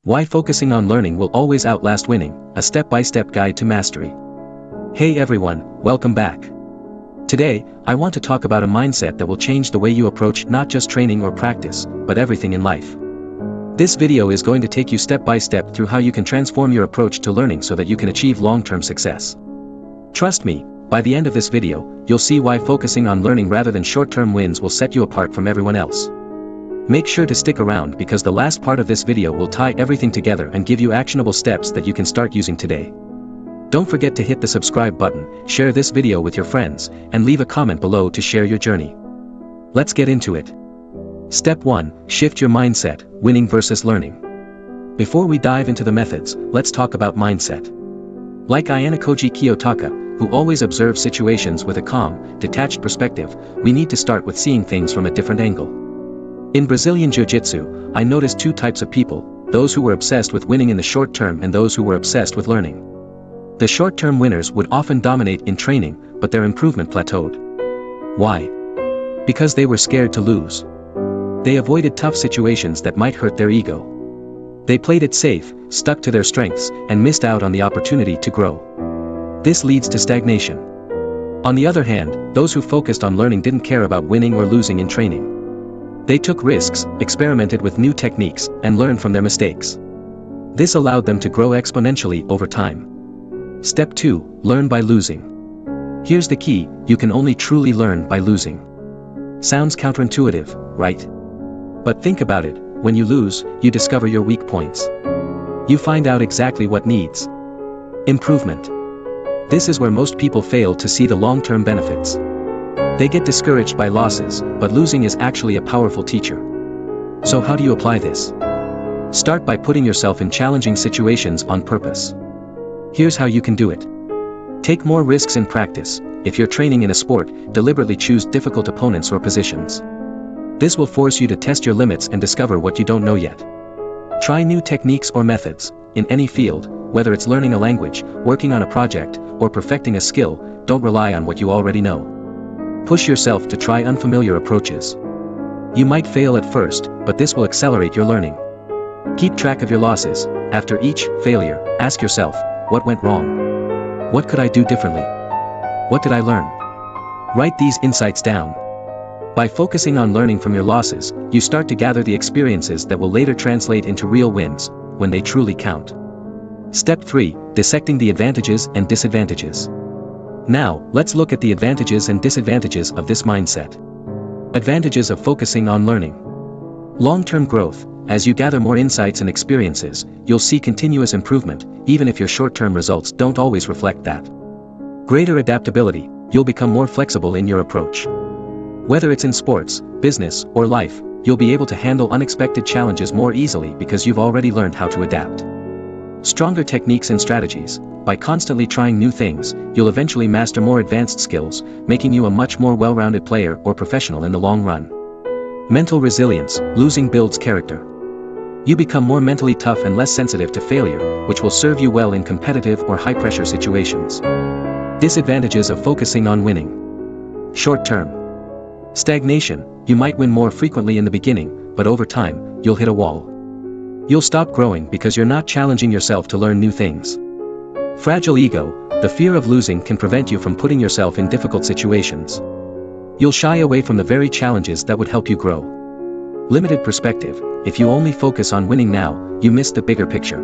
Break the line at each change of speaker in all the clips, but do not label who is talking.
Why focusing on learning will always outlast winning, a step-by-step guide to mastery. Hey everyone, welcome back. Today, I want to talk about a mindset that will change the way you approach not just training or practice, but everything in life. This video is going to take you step by step through how you can transform your approach to learning so that you can achieve long-term success. Trust me, by the end of this video, you'll see why focusing on learning rather than short-term wins will set you apart from everyone else. Make sure to stick around because the last part of this video will tie everything together and give you actionable steps that you can start using today. Don't forget to hit the subscribe button, share this video with your friends, and leave a comment below to share your journey. Let's get into it. Step 1. Shift your mindset, winning versus learning. Before we dive into the methods, let's talk about mindset. Like Ayanokoji Kiyotaka, who always observes situations with a calm, detached perspective, we need to start with seeing things from a different angle. In Brazilian jiu-jitsu, I noticed two types of people, those who were obsessed with winning in the short term and those who were obsessed with learning. The short-term winners would often dominate in training, but their improvement plateaued. Why? Because they were scared to lose. They avoided tough situations that might hurt their ego. They played it safe, stuck to their strengths, and missed out on the opportunity to grow. This leads to stagnation. On the other hand, those who focused on learning didn't care about winning or losing in training. They took risks, experimented with new techniques, and learned from their mistakes. This allowed them to grow exponentially over time. Step 2. Learn by losing. Here's the key, you can only truly learn by losing. Sounds counterintuitive, right? But think about it, when you lose, you discover your weak points. You find out exactly what needs improvement. This is where most people fail to see the long-term benefits. They get discouraged by losses, but losing is actually a powerful teacher. So how do you apply this? Start by putting yourself in challenging situations on purpose. Here's how you can do it. Take more risks in practice. If you're training in a sport, deliberately choose difficult opponents or positions. This will force you to test your limits and discover what you don't know yet. Try new techniques or methods. In any field, whether it's learning a language, working on a project, or perfecting a skill, don't rely on what you already know. Push yourself to try unfamiliar approaches. You might fail at first, but this will accelerate your learning. Keep track of your losses. After each failure, ask yourself, what went wrong? What could I do differently? What did I learn? Write these insights down. By focusing on learning from your losses, you start to gather the experiences that will later translate into real wins, when they truly count. Step 3. Dissecting the advantages and disadvantages. Now, let's look at the advantages and disadvantages of this mindset. Advantages of focusing on learning. Long-term growth. As you gather more insights and experiences, you'll see continuous improvement, even if your short-term results don't always reflect that. Greater adaptability. You'll become more flexible in your approach. Whether it's in sports, business, or life, you'll be able to handle unexpected challenges more easily because you've already learned how to adapt. Stronger techniques and strategies. By constantly trying new things, you'll eventually master more advanced skills, making you a much more well-rounded player or professional in the long run. Mental resilience. Losing builds character. You become more mentally tough and less sensitive to failure, which will serve you well in competitive or high-pressure situations. Disadvantages of focusing on winning. Short-term. Stagnation. You might win more frequently in the beginning, but over time, you'll hit a wall. You'll stop growing because you're not challenging yourself to learn new things. Fragile ego. The fear of losing can prevent you from putting yourself in difficult situations. You'll shy away from the very challenges that would help you grow. Limited perspective. If you only focus on winning now, you miss the bigger picture.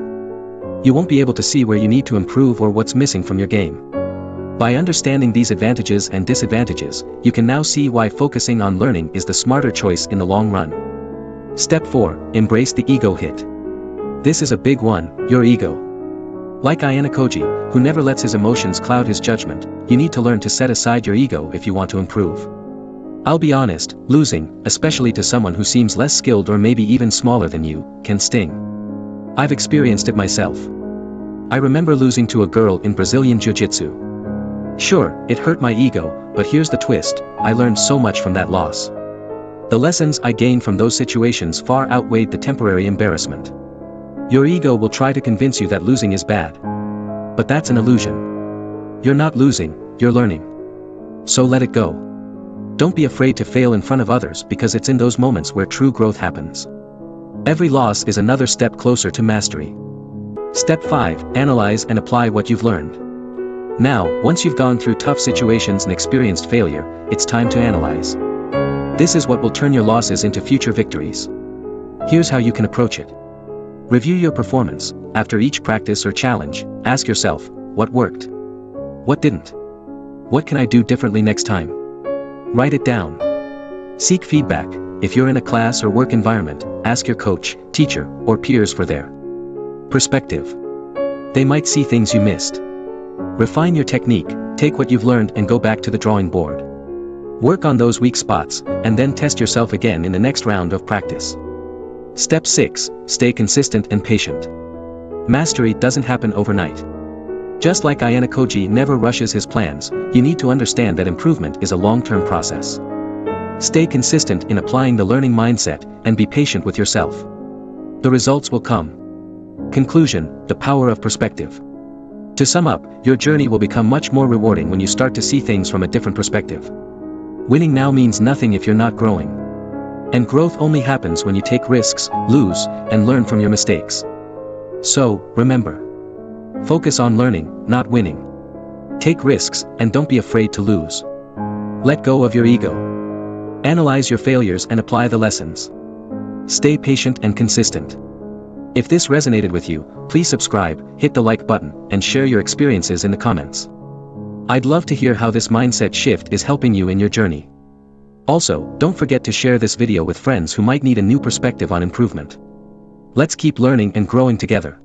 You won't be able to see where you need to improve or what's missing from your game. By understanding these advantages and disadvantages, you can now see why focusing on learning is the smarter choice in the long run. Step 4. Embrace the ego hit. This is a big one, your ego. Like Ayanokoji, who never lets his emotions cloud his judgment, you need to learn to set aside your ego if you want to improve. I'll be honest, losing, especially to someone who seems less skilled or maybe even smaller than you, can sting. I've experienced it myself. I remember losing to a girl in Brazilian jiu-jitsu. Sure, it hurt my ego, but here's the twist, I learned so much from that loss. The lessons I gained from those situations far outweighed the temporary embarrassment. Your ego will try to convince you that losing is bad. But that's an illusion. You're not losing, you're learning. So let it go. Don't be afraid to fail in front of others because it's in those moments where true growth happens. Every loss is another step closer to mastery. Step 5. Analyze and apply what you've learned. Now, once you've gone through tough situations and experienced failure, it's time to analyze. This is what will turn your losses into future victories. Here's how you can approach it. Review your performance. After each practice or challenge, ask yourself, what worked? What didn't? What can I do differently next time? Write it down. Seek feedback. If you're in a class or work environment, ask your coach, teacher, or peers for their perspective. They might see things you missed. Refine your technique, take what you've learned and go back to the drawing board. Work on those weak spots, and then test yourself again in the next round of practice. Step 6. Stay consistent and patient. Mastery doesn't happen overnight. Just like Ayanokoji never rushes his plans, you need to understand that improvement is a long-term process. Stay consistent in applying the learning mindset, and be patient with yourself. The results will come. Conclusion: the power of perspective. To sum up, your journey will become much more rewarding when you start to see things from a different perspective. Winning now means nothing if you're not growing. And growth only happens when you take risks, lose, and learn from your mistakes. So, remember. Focus on learning, not winning. Take risks, and don't be afraid to lose. Let go of your ego. Analyze your failures and apply the lessons. Stay patient and consistent. If this resonated with you, please subscribe, hit the like button, and share your experiences in the comments. I'd love to hear how this mindset shift is helping you in your journey. Also, don't forget to share this video with friends who might need a new perspective on improvement. Let's keep learning and growing together.